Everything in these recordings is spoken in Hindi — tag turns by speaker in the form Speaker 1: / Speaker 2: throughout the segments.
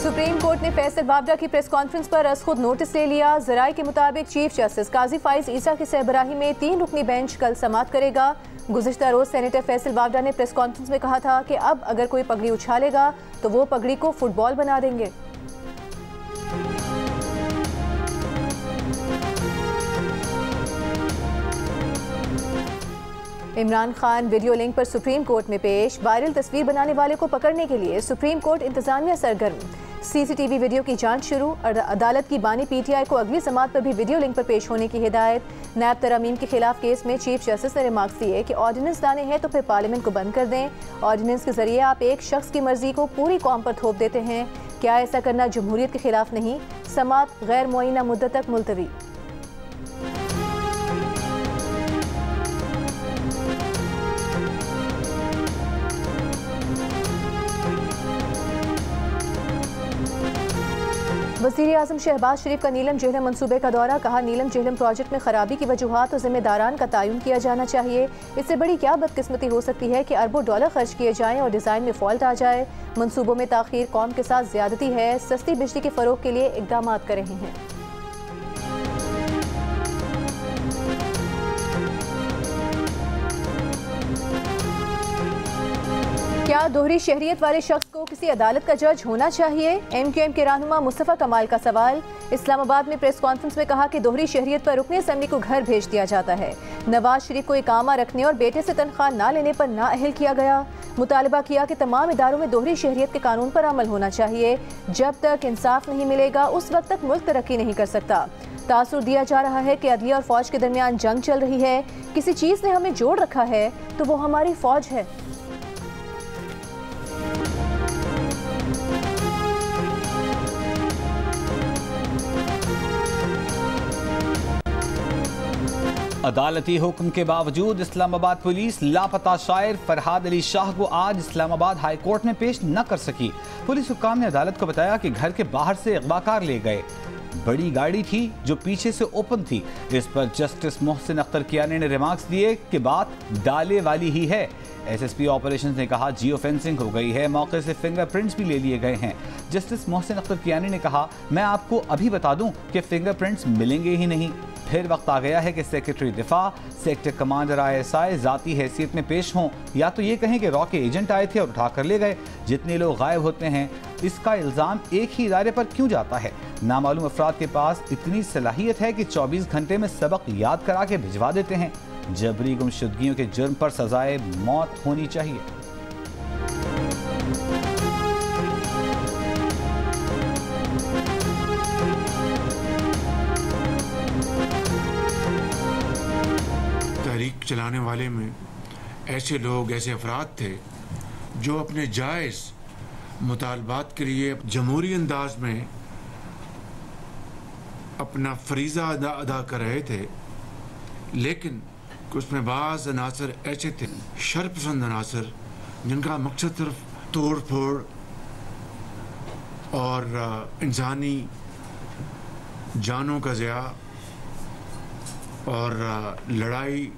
Speaker 1: सुप्रीम कोर्ट ने फैसल बावडा की प्रेस कॉन्फ्रेंस पर अज खुद नोटिस ले लिया। जराये के मुताबिक चीफ जस्टिस काजी फाइज ईसा की सरबराही में 3 रुकनी बेंच कल समाअत करेगा। गुज़िश्ता रोज सेनेटर फैसल बावडा ने प्रेस कॉन्फ्रेंस में कहा था कि अब अगर कोई पगड़ी उछालेगा तो वो पगड़ी को फुटबॉल बना देंगे। इमरान खान वीडियो लिंक पर सुप्रीम कोर्ट में पेश। वायरल तस्वीर बनाने वाले को पकड़ने के लिए सुप्रीम कोर्ट इंतजामिया सरगर्म। सीसीटीवी वीडियो की जांच शुरू और अदालत की बानी पीटीआई को अगली समाअत पर भी वीडियो लिंक पर पेश होने की हिदायत। नैब तरमीम के खिलाफ केस में चीफ जस्टिस ने रिमार्क्स दिए कि ऑर्डिनेंस लाने हैं तो फिर पार्लियामेंट को बंद कर दें। ऑर्डिनेंस के जरिए आप एक शख्स की मर्जी को पूरी कौम पर थोप देते हैं। क्या ऐसा करना जमहूरियत के खिलाफ नहीं? समाअत गैर मुअय्यना मुद्दत तक मुलतवी। वज़ीर आज़म शहबाज शरीफ का नीलम झेलम मंसूबे का दौरा। कहा, नीलम झेलम प्रोजेक्ट में खराबी की वजूहात और जिम्मेदारान का तयन किया जाना चाहिए। इससे बड़ी क्या बदकिस्मती हो सकती है कि अरबों डॉलर खर्च किए जाएं और डिज़ाइन में फॉल्ट आ जाए। मंसूबों में ताख़ीर कौम के साथ ज़्यादती है। सस्ती बिजली के फ़रोग़ के लिए इक़दाम कर रहे हैं। क्या दोहरी शहरियत वाले शख्स को किसी अदालत का जज होना चाहिए? MQM के रहनुमा मुस्तफ़ा कमाल का सवाल। इस्लामाबाद में प्रेस कॉन्फ्रेंस में कहा कि दोहरी शहरियत पर रुकने असेंबली को घर भेज दिया जाता है। नवाज शरीफ को इकामा रखने और बेटे से तनख्वाह ना लेने पर नाअहल किया गया। मुतालबा किया कि तमाम इदारों में दोहरी शहरियत के कानून पर अमल होना चाहिए। जब तक इंसाफ नहीं मिलेगा उस वक्त तक मुल्क तरक्की नहीं कर सकता। तासुर दिया जा रहा है कि अदलिया और फौज के दरमियान जंग चल रही है। किसी चीज़ ने हमें जोड़ रखा है तो वो हमारी फौज है।
Speaker 2: अदालती हुक्म के बावजूद इस्लामाबाद पुलिस लापता शायर फरहाद अली शाह को आज इस्लामाबाद हाई कोर्ट में पेश न कर सकी। पुलिस हुक्काम ने अदालत को बताया कि घर के बाहर से अगवाकार ले गए। बड़ी गाड़ी थी जो पीछे से ओपन थी। इस पर जस्टिस मोहसिन अख्तर कियानी ने रिमार्क्स दिए कि बात डाले वाली ही है। SSP ऑपरेशंस ने कहा जियो फेंसिंग हो गई है, मौके से फिंगरप्रिंट्स भी ले लिए गए हैं। जस्टिस मोहसिन अख्तर कियानी ने कहा, मैं आपको अभी बता दूं कि फिंगरप्रिंट्स मिलेंगे ही नहीं। फिर वक्त आ गया है कि सेक्रेटरी दिफा, सेक्टर कमांडर ISI जाती हैसियत में पेश हों, या तो ये कहें कि रॉ के एजेंट आए थे और उठा कर ले गए। जितने लोग गायब होते हैं इसका इल्ज़ाम एक ही इदारे पर क्यों जाता है? नामालूम अफराद के पास इतनी सलाहियत है कि 24 घंटे में सबक याद करा के भिजवा देते हैं। जबरी गुमशुदगियों के जुर्म पर सजाए मौत होनी चाहिए।
Speaker 3: तहरीक चलाने वाले में ऐसे लोग, ऐसे अफराद थे जो अपने जायज़ मुतालबात के लिए जमहूरी अंदाज में अपना फरीज़ा अदा कर रहे थे, लेकिन उसमें बाज़ अनासर ऐसे थे, शरपसंद अनासर, जिनका मकसद सिर्फ तोड़ फोड़ और इंसानी जानों का ज़िया और लड़ाई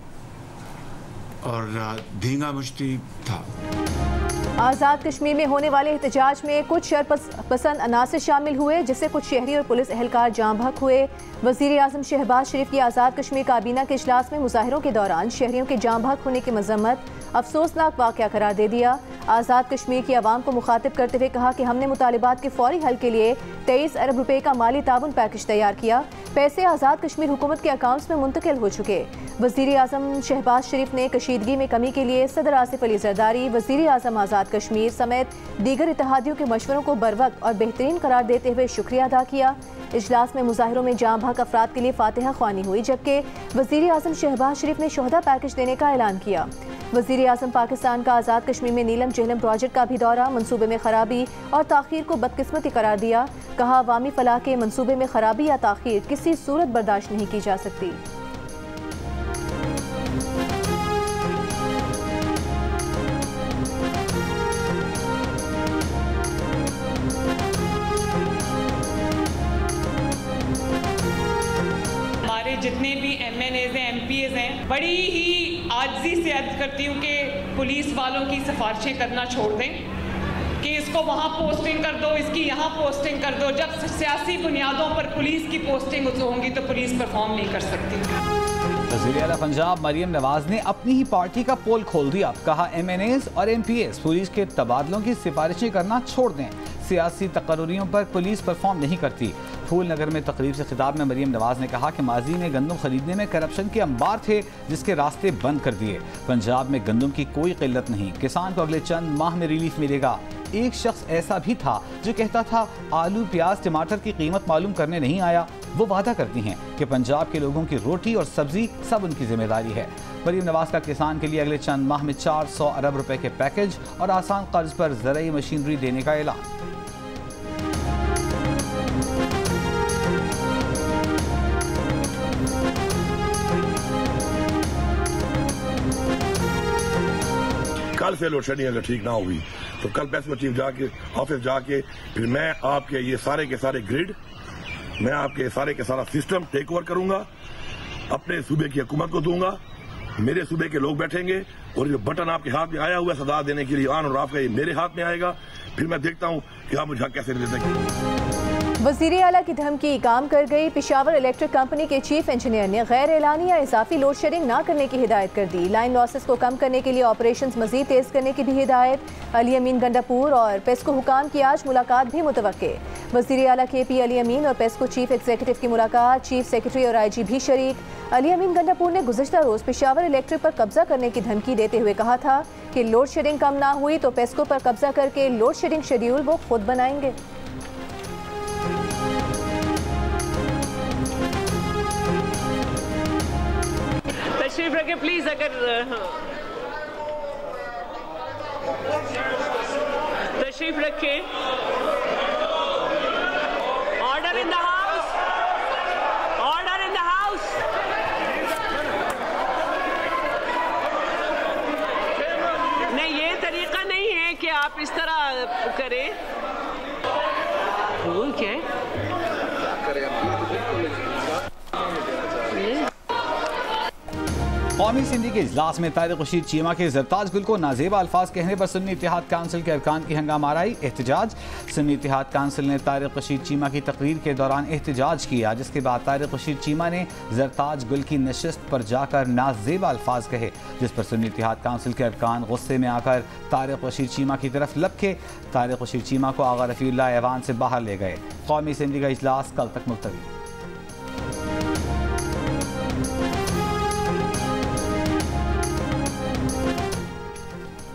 Speaker 3: और धींगा मुश्ती था।
Speaker 1: आज़ाद कश्मीर में होने वाले एहतजाज में कुछ शरपसंद अनासर शामिल हुए, जिससे कुछ शहरी और पुलिस एहलकार जाँ बहक हुए। वज़ीर आज़म शहबाज शरीफ की आज़ाद कश्मीर काबीना के इजलास में मुजाहिरों के दौरान शहरियों के जाँ बहक होने की मजम्मत अफसोसनाक वाक़या करार दे दिया। आज़ाद कश्मीर की आवाम को मुखातिब करते हुए कहा कि हमने मुतालिबात के फौरी हल के लिए 23 अरब रुपए का माली ताउन पैकेज तैयार किया। पैसे आज़ाद कश्मीर हुकूमत के अकाउंट्स में मुंतकिल हो चुके। वज़ीर आज़म शहबाज शरीफ ने कशीदगी में कमी के लिए सदर आसिफ अली जरदारी, वज़ीर आज़म आज़ाद कश्मीर समेत दीगर इत्तेहादियों के मशवरों को बरवक्त और बेहतरीन करार देते हुए शुक्रिया अदा किया। इजलास में मुजाहिरों में जाँ बहक अफराद के लिए फातिहा ख्वानी हुई, जबकि वज़ीर आज़म शहबाज शरीफ ने शोहदा पैकेज देने का ऐलान किया। वज़ीर आज़म पाकिस्तान का आज़ाद कश्मीर में नीलम झेलम प्रोजेक्ट का भी दौरा, मंसूबे में खराबी और ताख़ीर को बदकिस्मती करार दिया। कहा, अवामी फलाह के मंसूबे में खराबी या ताख़ीर किसी सूरत बर्दाश्त नहीं की जा सकती।
Speaker 4: जितने भी MNAs हैं, MPs हैं, बड़ी ही आजिज़ी से अर्ज करती हूँ कि पुलिस वालों की सिफारिशें करना छोड़ दें कि इसको वहाँ पोस्टिंग कर दो, इसकी यहाँ पोस्टिंग कर दो। जब सियासी बुनियादों पर पुलिस की पोस्टिंग होंगी तो पुलिस परफॉर्म नहीं कर सकती।
Speaker 2: वज़ीर आला पंजाब मरियम नवाज ने अपनी ही पार्टी का पोल खोल दिया। कहा MNAs और MPs पुलिस के तबादलों की सिफारिशें करना छोड़ दें। सियासी तकर्रियों पर पुलिस परफॉर्म नहीं करती। फूल नगर में तकरीब से खिताब में मरियम नवाज ने कहा कि माजी में गंदम खरीदने में करप्शन के अंबार थे, जिसके रास्ते बंद कर दिए। पंजाब में गंदम की कोई किल्लत नहीं, किसान को अगले चंद माह में रिलीफ मिलेगा। एक शख्स ऐसा भी था जो कहता था आलू प्याज टमाटर की कीमत मालूम करने नहीं आया। वो वादा करती हैं कि पंजाब के लोगों की रोटी और सब्जी सब उनकी जिम्मेदारी है। मरियम नवाज का किसान के लिए अगले चंद माह में 400 अरब रुपए के पैकेज और आसान कर्ज पर ज़राई मशीनरी देने का ऐलान।
Speaker 5: कल से लोड शेडिंग अगर ठीक ना हुई तो कल प्रेस में चीफ जाके ऑफिस जाके फिर मैं आपके ये सारे के सारे ग्रिड, मैं आपके सारे के सारा सिस्टम टेक ओवर करूंगा, अपने सूबे की हुकूमत को दूंगा। मेरे सूबे के लोग बैठेंगे और जो बटन आपके हाथ में आया हुआ है सदा देने के लिए आन और आपका, ये मेरे हाथ में आएगा। फिर मैं देखता हूं कि आप मुझे कैसे दे देंगे।
Speaker 1: वज़ीर आला की धमकी काम कर गई। पेशावर इलेक्ट्रिक कंपनी के चीफ इंजीनियर ने गैर एलानी या इजाफी लोड शेडिंग ना करने की हिदायत कर दी। लाइन लॉसेस को कम करने के लिए ऑपरेशंस मजीद तेज करने की भी हिदायत। अली अमीन गंडापुर और पेस्को हुकाम की आज मुलाकात भी मुतवक्के। वज़ीर आला KP अली अमीन और पेस्को चीफ एग्जीक्यूटिव की मुलाकात, चीफ सेक्रेटरी और IG भी शरीक। अली अमीन गंडापुर ने गुज़िश्ता रोज़ पेशावर इलेक्ट्रिक पर कब्जा करने की धमकी देते हुए कहा था कि लोड शेडिंग कम ना हुई तो पेस्को पर कब्जा करके लोड शेडिंग शेड्यूल वो खुद बनाएंगे।
Speaker 6: तशरीफ रखे प्लीज। अगर तशरीफ रखे। Order in the house, order in the house. नहीं, ये तरीका नहीं है कि आप इस तरह करें। वो क्या है?
Speaker 2: कौमी सिंधी के इजलास में तारिक रशीद चीमा के जरताज गुल को नाजेबा अल्फाज कहने पर सुन्नी इत्तेहाद काउंसिल के अरकान की हंगामाराई एहतजाज। सुन्नी इत्तेहाद काउंसिल ने तारिक रशीद चीमा की तकरीर के दौरान एहतजाज किया, जिसके बाद तारिक रशीद चीमा ने जरताज गुल की नशिस्त पर जाकर नाजेबा अल्फाज कहे, जिस पर सुन्नी इत्तेहाद काउंसिल के अरकान गुस्से में आकर तारिक रशीद चीमा की तरफ लपके। तारिक रशीद चीमा को आगा रफीउल्लाह ऐवान से बाहर ले गए। कौमी सिंधी का इजलास कल तक मुलतवी।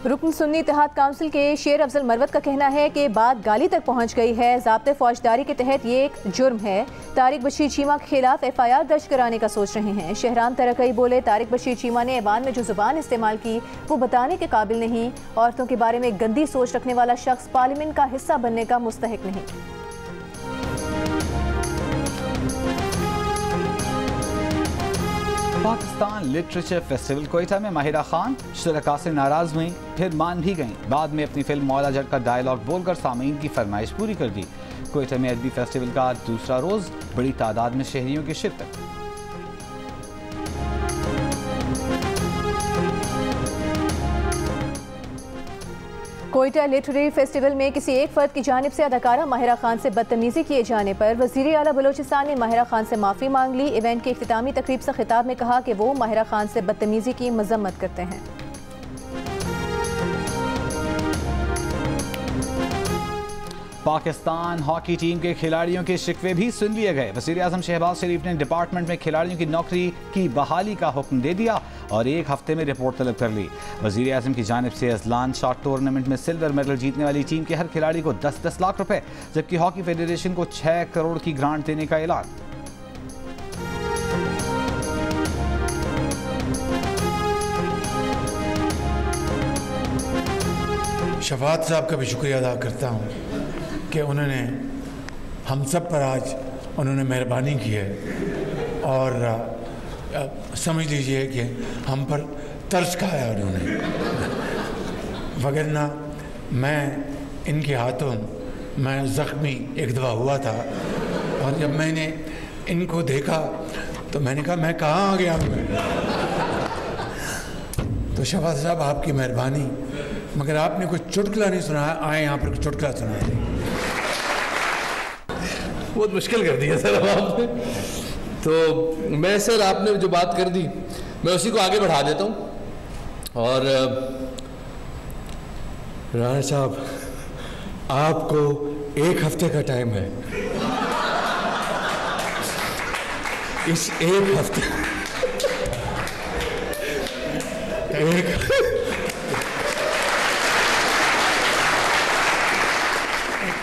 Speaker 1: रुकन सुन्नी इत्तेहाद काउंसिल के शेर अफजल मरवत का कहना है कि बात गाली तक पहुंच गई है। ज़ाब्ते फौजदारी के तहत ये एक जुर्म है। तारिक बशीर चीमा के खिलाफ FIR दर्ज कराने का सोच रहे हैं। शहरान तरकई बोले, तारिक बशीर चीमा ने ऐवान में जो जुबान इस्तेमाल की वो बताने के काबिल नहीं। औरतों के बारे में गंदी सोच रखने वाला शख्स पार्लियामेंट का हिस्सा बनने का मुस्तहिक नहीं।
Speaker 2: पाकिस्तान लिटरेचर फेस्टिवल कोयटा में माहिरा खान शुरका से नाराज हुई, फिर मान भी गईं। बाद में अपनी फिल्म मौला जट का डायलॉग बोलकर सामीन की फरमाइश पूरी कर दी। कोयटा में अदबी फेस्टिवल का दूसरा रोज, बड़ी तादाद में शहरियों की शिरकत।
Speaker 1: कोयटा लिटरेरी फेस्टिवल में किसी एक फर्द की जानिब से अदाकारा माहिरा खान से बदतमीजी किए जाने पर वज़ीर आला बलोचिस्तान ने माहिरा खान से माफ़ी मांग ली। इवेंट के इख्तितामी तकरीब से खिताब में कहा कि वो माहिरा खान से बदतमीजी की मजम्मत करते हैं।
Speaker 2: पाकिस्तान हॉकी टीम के खिलाड़ियों के शिकवे भी सुन लिए गए। वज़ीर-ए-आज़म शहबाज शरीफ ने डिपार्टमेंट में खिलाड़ियों की नौकरी की बहाली का हुक्म दे दिया और एक हफ्ते में रिपोर्ट तलब कर ली। वज़ीर-ए-आज़म की जानिब से अजलान शॉट टूर्नामेंट में सिल्वर मेडल जीतने वाली टीम के हर खिलाड़ी को 10-10 लाख रुपए, जबकि हॉकी फेडरेशन को 6 करोड़ की ग्रांट देने का ऐलान।
Speaker 3: शफात साहब का भी शुक्रिया अदा करता हूँ कि उन्होंने हम सब पर आज उन्होंने मेहरबानी की है और समझ लीजिए कि हम पर तरस खाया उन्होंने, वगरना मैं इनके हाथों मैं ज़ख्मी एक दफ़ा हुआ था और जब मैंने इनको देखा तो मैंने कहा मैं कहाँ आ गया हूँ। तो शफात साहब आपकी मेहरबानी मगर आपने कुछ चुटकुला नहीं सुनाया, आए यहाँ पर चुटकुला सुनाया।
Speaker 7: बहुत मुश्किल कर दिया सर आपने। तो मैं सर आपने जो बात कर दी मैं उसी को आगे बढ़ा देता हूँ। और राणा साहब, आपको 1 हफ्ते का टाइम है। इस 1 हफ्ते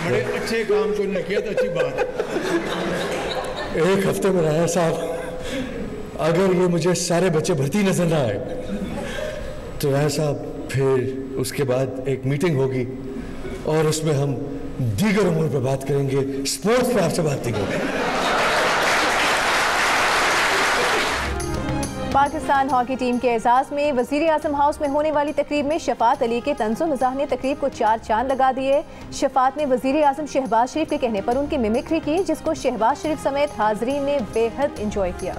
Speaker 3: बड़े अच्छे काम को नहीं किया तो अच्छी बात।
Speaker 7: 1 हफ्ते में राणा साहब अगर ये मुझे सारे बच्चे भर्ती नजर ना आए तो राणा साहब फिर उसके बाद एक मीटिंग होगी और उसमें हम दीगर उम्र पे बात करेंगे, स्पोर्ट्स पे आपसे बात नहीं करेंगे।
Speaker 1: पाकिस्तान हॉकी टीम के एजाज में वजीर आजम हाउस में होने वाली तकरीब में शफात अली के तंज़ो मिज़ाह ने तकरीब को 4 चांद लगा दिए। शफात ने वजीर आजम शहबाज शरीफ के कहने पर उनकी मिमिक्री की, जिसको शहबाज शरीफ समेत हाजरीन ने बेहद इंजॉय किया।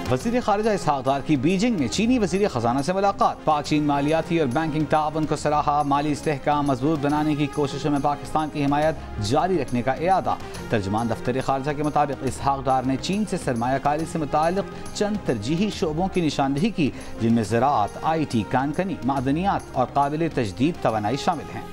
Speaker 2: वज़ीर ख़ारिजा इसहाक़ डार की बीजिंग में चीनी वज़ीर ख़जाना से मुलाकात। पाक चीन मालियाती और बैंकिंग ताउन को सराहा। माली इस्तेहकाम मजबूत बनाने की कोशिशों में पाकिस्तान की हिमायत जारी रखने का इरादा। तर्जुमान दफ्तर ख़ारिजा के मुताबिक इसहाक़ डार ने चीन से सरमायाकारी से मुताल्लिक़ चंद तरजीही शोबों की निशानदही की, जिनमें ज़राअत, IT, कानकनी, मादनियात और काबिल तजदीद तवानाई शामिल हैं।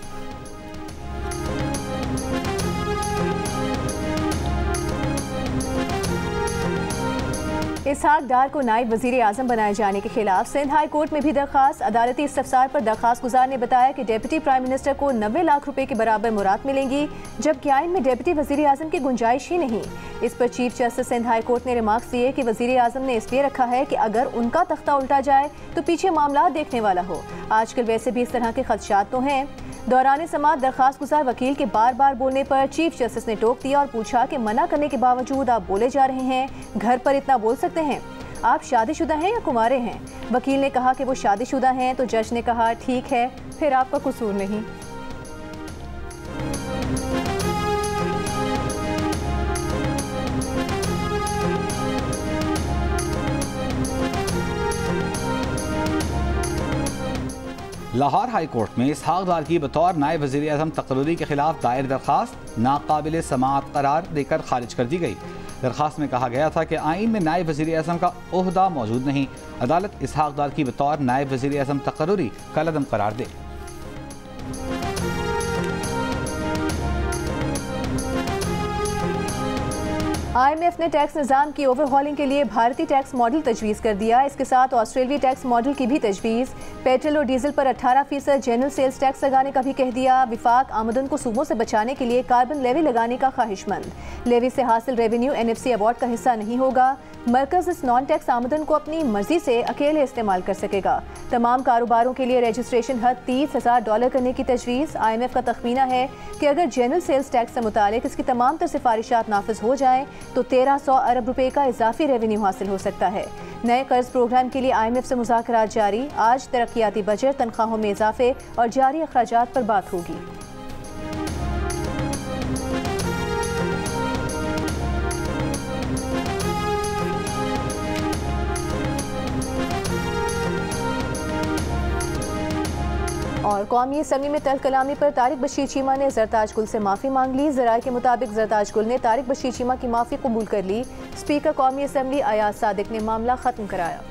Speaker 1: इसहाक़ डार को नायब वज़ीर आज़म बनाए जाने के खिलाफ सिंध हाई कोर्ट में भी दरखास्त। अदालती इस्तफसार पर दरखास्त गुजार ने बताया कि डिप्टी प्राइम मिनिस्टर को 90 लाख रुपए के बराबर मुराद मिलेंगी, जबकि आइन में डिप्टी वज़ीर आज़म की गुंजाइश ही नहीं। इस पर chief justice Sindh high court ने रिमार्क्स दिए कि वज़ीर आज़म ने इसलिए रखा है कि अगर उनका तख्ता उल्टा जाए तो पीछे मामला देखने वाला हो। आजकल वैसे भी इस तरह के खदशात तो हैं। दौरान समाअत दरखास्त गुजार वकील के बार बार बोलने पर चीफ जस्टिस ने टोक दिया और पूछा कि मना करने के बावजूद आप बोले जा रहे हैं, घर पर इतना बोल सकते हैं? आप शादीशुदा हैं या कुंवारे हैं? वकील ने कहा कि वो शादीशुदा हैं, तो जज ने कहा ठीक है, फिर आपका कसूर नहीं।
Speaker 2: लाहौर हाई कोर्ट में इसहाक़ डार की बतौर नायब वज़ीर आज़म तकर्री के खिलाफ दायर दरखास्त नाकाबिल समाअत करार देकर खारिज कर दी गई। दरखास्त में कहा गया था कि आइन में नायब वज़ीर आज़म का ओहदा मौजूद नहीं। अदालत इसहाक़ डार की बतौर नायब वज़ीर आज़म तकर्री कलअदम करार दे।
Speaker 1: IMF ने टैक्स निज़ाम की ओवरहॉलिंग के लिए भारतीय टैक्स मॉडल तजवीज़ कर दिया। इसके साथ ऑस्ट्रेलियाई टैक्स मॉडल की भी तजवीज़। पेट्रोल और डीजल पर 18% जनरल सेल्स टैक्स लगाने का भी कह दिया। विफाक आमदन को सूबों से बचाने के लिए कार्बन लेवी लगाने का ख्वाहिशमंद। लेवी से हासिल रेवेन्यू NFC अवार्ड का हिस्सा नहीं होगा। मरकज़ इस नॉन टैक्स आमदन को अपनी मर्जी से अकेले इस्तेमाल कर सकेगा। तमाम कारोबारों के लिए रजिस्ट्रेशन हद $30,000 करने की तजवीज़। IMF का तखमीना है कि अगर जनरल सेल्स टैक्स से मुतालिक इसकी तमाम तर सिफारिशात नाफिज हो जाएं तो 1300 अरब रुपए का इजाफी रेवेन्यू हासिल हो सकता है। नए कर्ज प्रोग्राम के लिए IMF से मुज़ाकरात जारी। आज तरक्याती बजट, तनख्वाहों में इजाफे और जारी अखराजात पर बात होगी। और कौमी असम्बली में तल्ख कलामी पर तारिक बशीर चीमा ने जरताज गुल से माफ़ी मांग ली। ज़राए के मुताबिक जरताज गुल ने तारिक बशीर चीमा की माफ़ी कबूल कर ली। स्पीकर कौमी असम्बली अयाज सादिक ने मामला ख़त्म कराया।